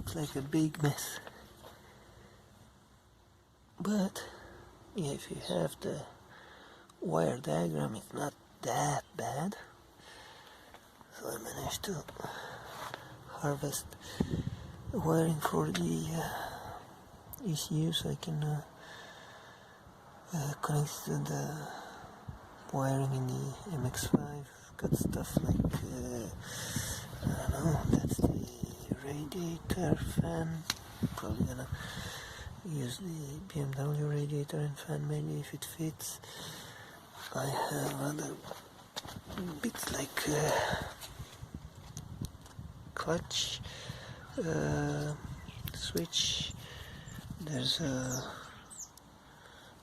looks like a big mess. But yeah, if you have the wire diagram, it's not that bad. So I managed to harvest the wiring for the ECU, so I can connect to the wiring in the MX-5. Got stuff like I don't know, that's the radiator fan. Probably gonna use the BMW radiator and fan maybe if it fits. I have other bits like clutch, switch, there's a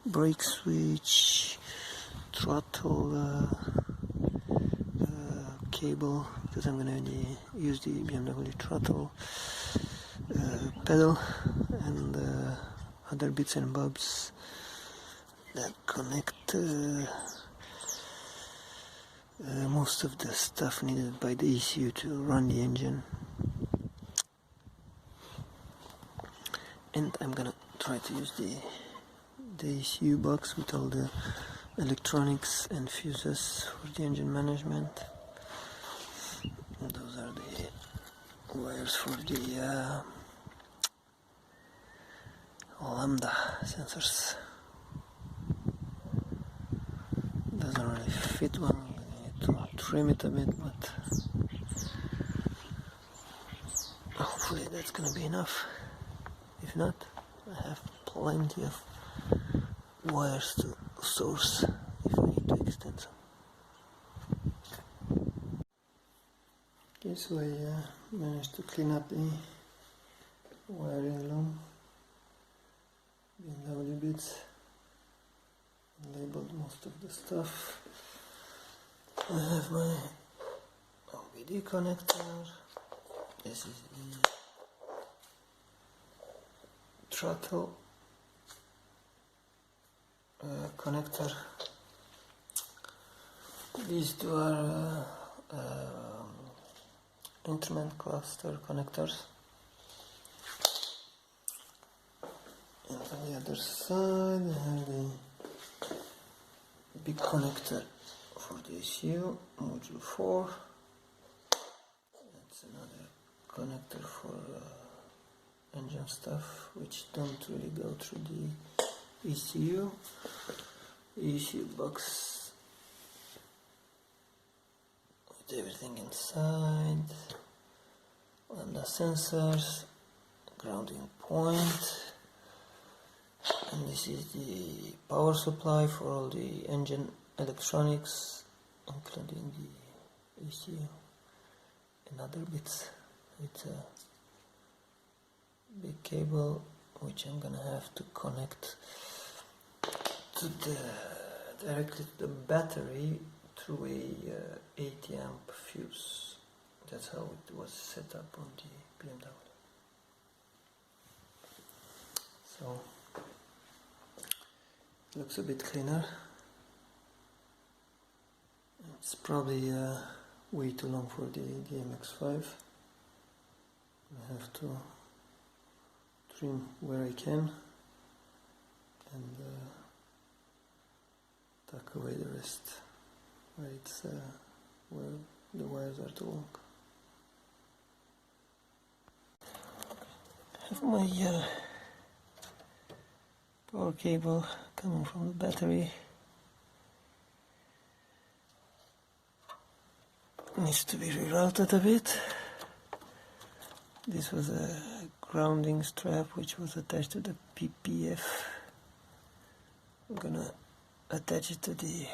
brake switch, throttle cable, because I'm going to use the BMW throttle, pedal, and other bits and bobs that connect most of the stuff needed by the ECU to run the engine. And I'm gonna try to use the ECU box with all the electronics and fuses for the engine management. And those are the wires for the lambda sensors. Doesn't really fit one. I need to trim it a bit, but hopefully that's gonna be enough. If not, I have plenty of wires to source if I need to extend some. Okay, so I managed to clean up the wiring along BMW bits and labeled most of the stuff. I have my OBD connector. This is the throttle connector. These two are instrument cluster connectors, and on the other side I have the big connector for the ECU, module 4. That's another connector for engine stuff, which don't really go through the ECU. ECU box with everything inside, and the sensors, grounding point, and this is the power supply for all the engine electronics, including the ECU and other bits. It's a big cable which I'm gonna have to connect to directly to the battery through a 80 amp fuse. That's how it was set up on the BMW. So it looks a bit cleaner. It's probably way too long for the MX-5. I have to trim where I can and tuck away the rest where it's where the wires are too long. I have my power cable coming from the battery. Needs to be rerouted a bit. This was a grounding strap which was attached to the PPF. I'm gonna attach it to the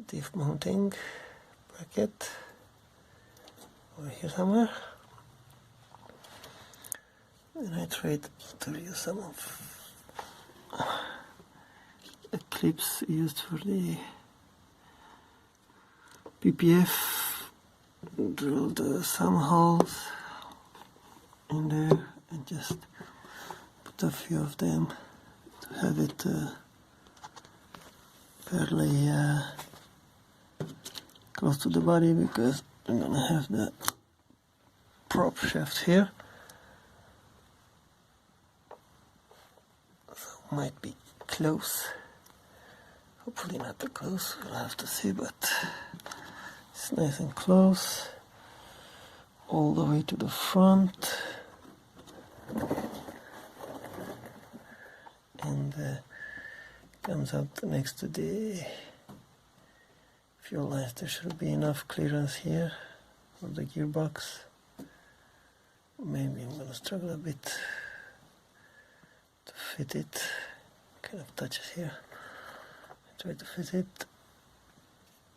diff mounting bracket over here somewhere. And I tried to use some of the clips used for the PPF, drilled some holes in there and just put a few of them to have it fairly close to the body, because I'm gonna have the prop shaft here, so might be close, hopefully not too close, we'll have to see, but it's nice and close all the way to the front, and comes out next to the fuel lines. There should be enough clearance here of the gearbox. Maybe I'm gonna struggle a bit to fit it. Kind of touches here. I try to fit it.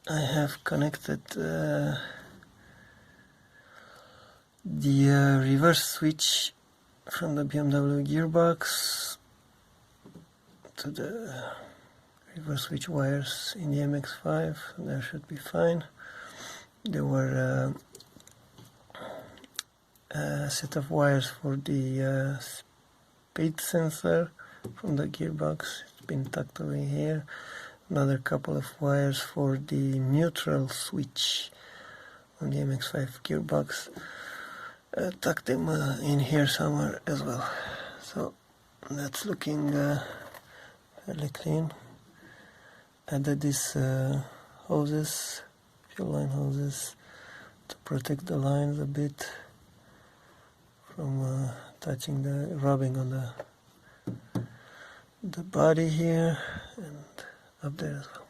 I have connected the reverse switch from the BMW gearbox to the reverse switch wires in the MX-5. That should be fine. There were a set of wires for the speed sensor from the gearbox. It's been tucked away here. Another couple of wires for the neutral switch on the MX-5 gearbox. Tucked them in here somewhere as well. So that's looking fairly clean. Added these hoses, fuel line hoses, to protect the lines a bit from touching the rubbing on the body here and up there as well.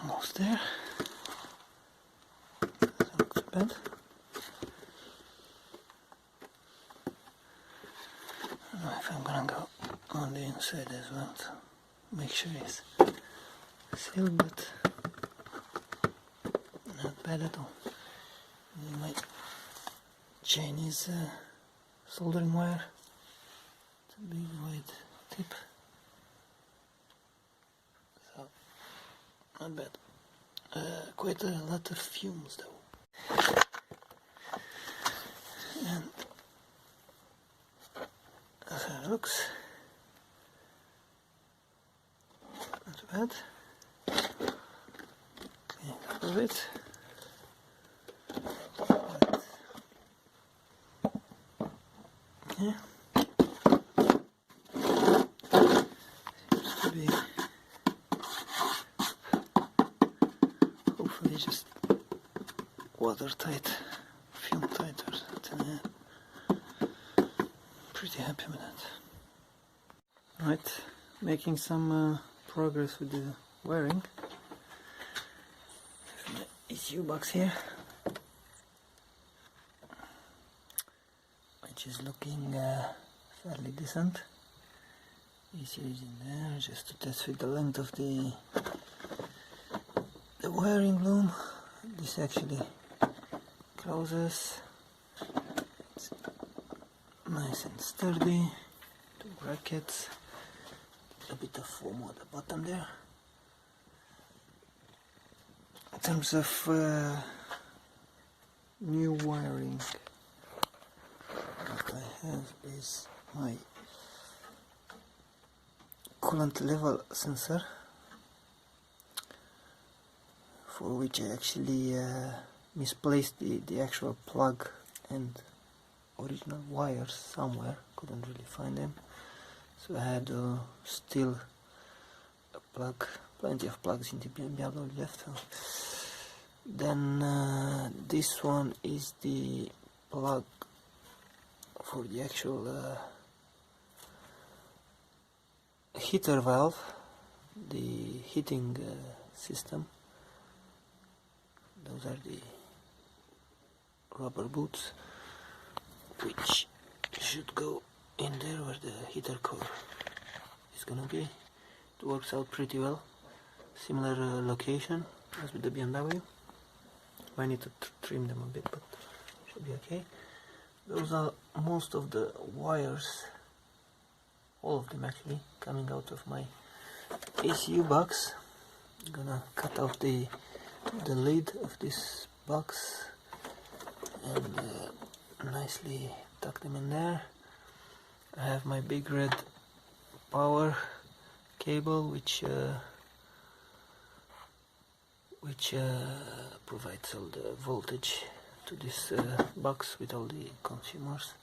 Almost there. Doesn't look too bad. I don't know if I'm gonna go on the inside as well to make sure it's sealed, but not bad at all. And my Chinese soldering wire. It's a big wide tip, so not bad. Quite a lot of fumes though. And that's how it looks. Not too bad. Clean up a bit. Yeah. Seems to be hopefully just watertight, fume tight or something. Yeah. Pretty happy with that. Right, making some progress with the wiring. My ECU box here, which is looking fairly decent. ECU is in there just to test with the length of the wiring loom. This actually closes. It's nice and sturdy. Two brackets, a bit of foam at the bottom there. In terms of new wiring, what I have is my coolant level sensor, for which I actually misplaced the actual plug and original wires somewhere, couldn't really find them, so I had to steal a plug, plenty of plugs in the BMW left. Then this one is the plug for the actual heater valve, the heating system. Those are the rubber boots which should go in there where the heater core is gonna be. It works out pretty well. Similar location as with the BMW. I need to trim them a bit, but should be okay. Those are most of the wires, all of them actually, coming out of my ECU box. I'm gonna cut out the lid of this box and nicely tuck them in there. I have my big red power cable which which provides all the voltage to this box with all the consumers,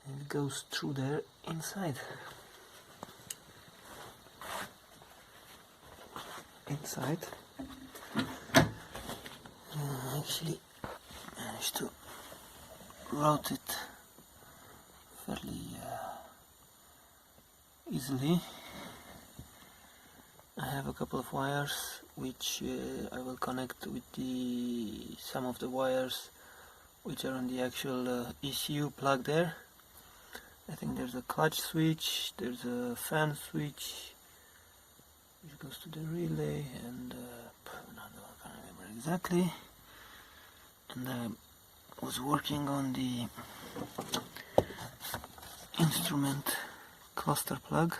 and it goes through there inside. Actually managed to route it fairly easily. I have a couple of wires which I will connect with some of the wires which are on the actual ECU plug there. I think there's a clutch switch, there's a fan switch which goes to the relay, and I can't remember exactly. And I was working on the instrument cluster plug.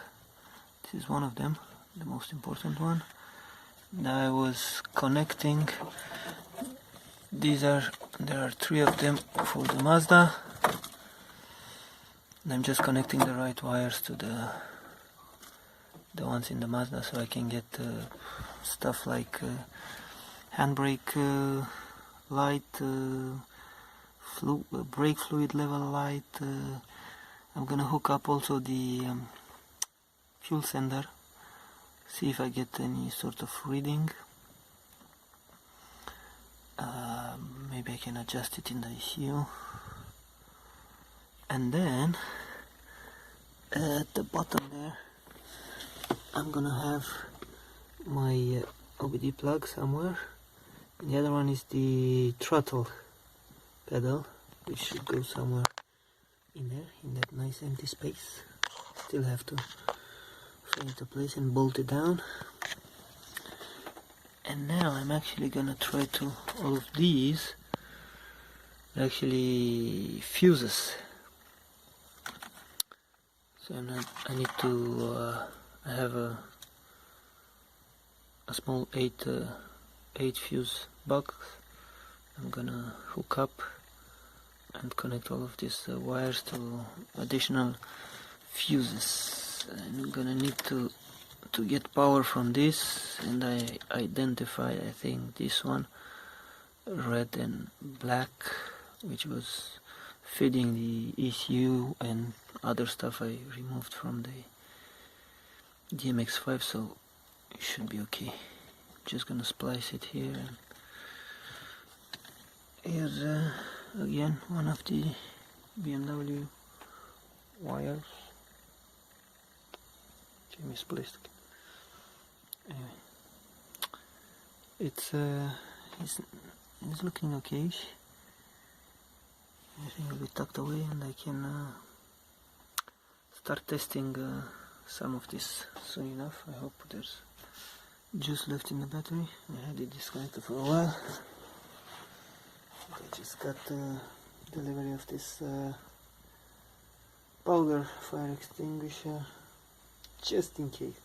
This is one of them, the most important one. Now I was connecting, there are 3 of them for the Mazda, and I'm just connecting the right wires to the ones in the Mazda, so I can get stuff like handbrake light, brake fluid level light. I'm gonna hook up also the fuel sender, see if I get any sort of reading. Maybe I can adjust it in the ECU. And then at the bottom there I'm gonna have my OBD plug somewhere, and the other one is the throttle pedal, which should go somewhere in there, in that nice empty space. Still have to find it a place and bolt it down. And now I'm actually gonna try to, all of these are actually fuses, so I need to I have a small 8 fuse box. I'm gonna hook up and connect all of these wires to additional fuses. I'm gonna need to get power from this, and I identify, I think, this one, red and black, which was feeding the ECU and other stuff I removed from the MX-5, so it should be okay. Just gonna splice it here, and here's again one of the BMW wires. Misplaced. Anyway, it's looking okay. I think it'll be tucked away, and I can start testing some of this soon enough. I hope there's juice left in the battery. I had it disconnected for a while. I just got delivery of this powder fire extinguisher, just in case.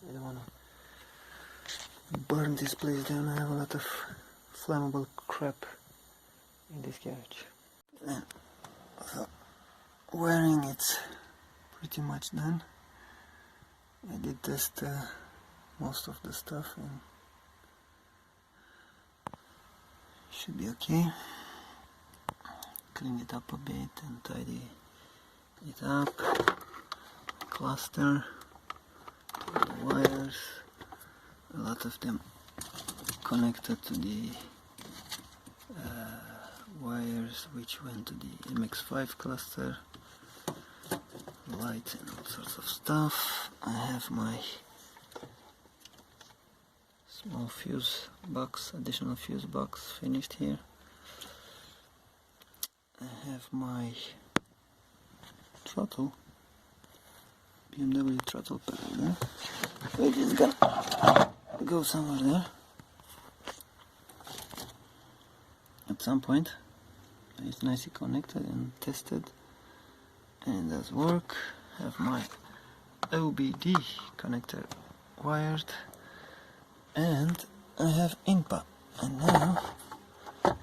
I don't want to burn this place down. I have a lot of flammable crap in this garage. And so wiring, it's pretty much done. I did test most of the stuff, and should be okay. Clean it up a bit and tidy it up. Cluster, the wires, a lot of them connected to the wires which went to the MX-5 cluster, lights and all sorts of stuff. I have my small fuse box, additional fuse box finished here. I have my throttle, BMW throttle pedal there, which is gonna go somewhere there at some point. It's nicely connected and tested, and it does work. Have my OBD connector wired, and I have INPA. And now I'm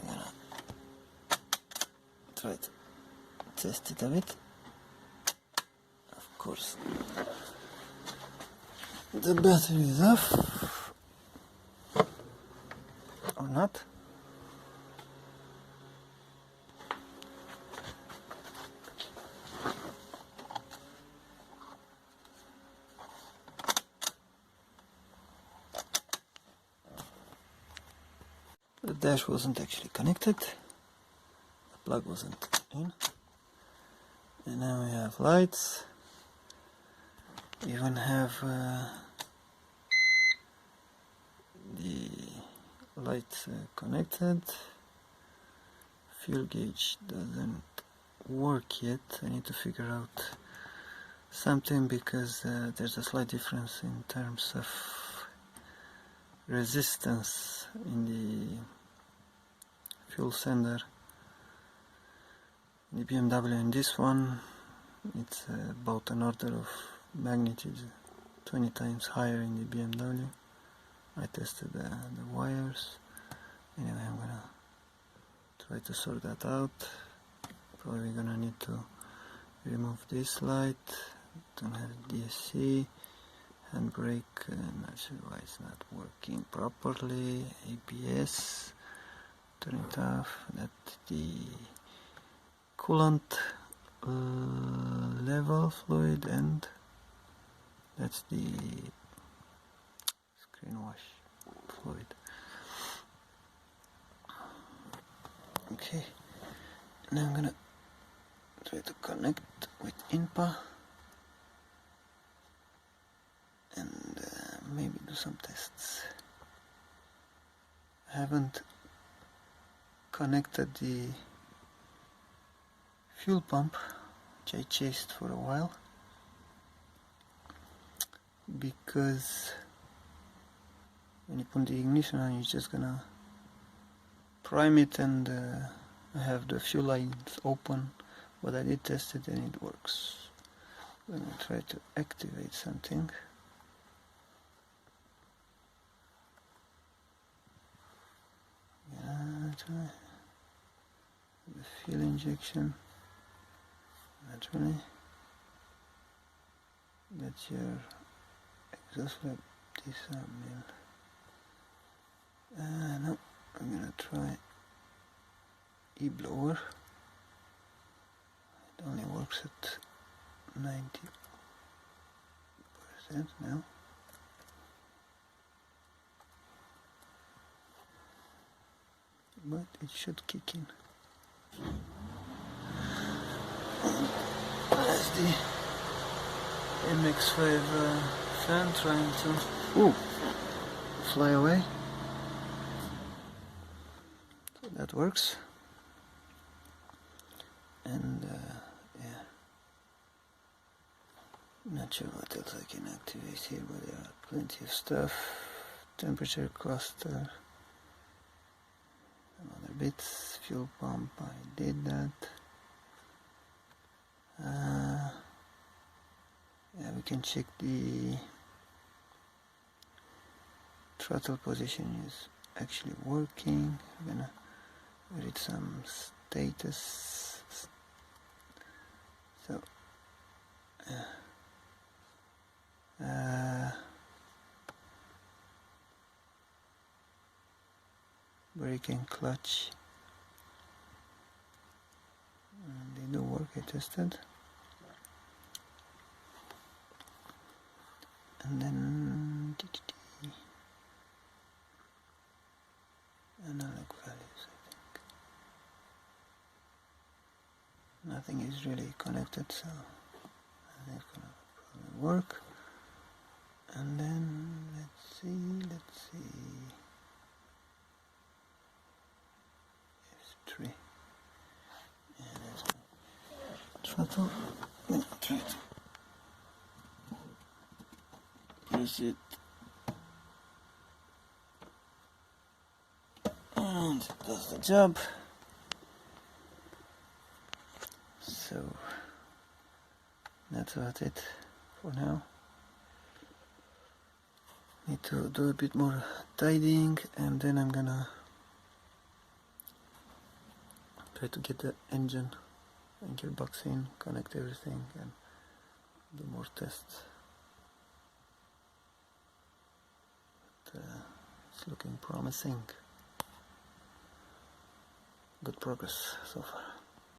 gonna try to test it a bit. Of course, the battery is off. or not. The dash wasn't actually connected, the plug wasn't in, and now we have lights. We even have the lights connected. Fuel gauge doesn't work yet. I need to figure out something because there's a slight difference in terms of resistance in the fuel sender. In the BMW and this one, it's about an order of magnitude 20 times higher in the BMW. I tested the wires. Anyway, I'm gonna try to sort that out. Probably gonna need to remove this light. Don't have DSC. Handbrake, not sure why it's not working properly. ABS, turn it off. That's the coolant level fluid, and that's the screen wash fluid. Okay, now I'm gonna try to connect with INPA and maybe do some tests. I haven't connected the fuel pump, which I chased for a while, because when you put the ignition on, you're just gonna prime it and I have the fuel lines open, but I did test it and it works. I'm gonna try to activate something. Yeah, try the fuel injection. Not really. That's your exhaust flap disarm. No, I'm gonna try e-blower. It only works at 90% now. But it should kick in. That's the MX-5 fan trying to fly away. So that works. And yeah, not sure what else I can activate here, but there are plenty of stuff. Temperature cluster, some other bits. Fuel pump, I did that. Yeah, we can check the throttle position is actually working. I'm gonna read some status. So brake and clutch, they do work. I tested. And then analog values, I think. Nothing is really connected, so I think it's gonna probably work. And then let's see. F3. Yeah, there's no throttle. I'm gonna try to press it, and it does the job. So that's about it for now. Need to do a bit more tidying, and then I'm gonna try to get the engine and gearbox in, connect everything, and do more tests. But it's looking promising. good progress so far.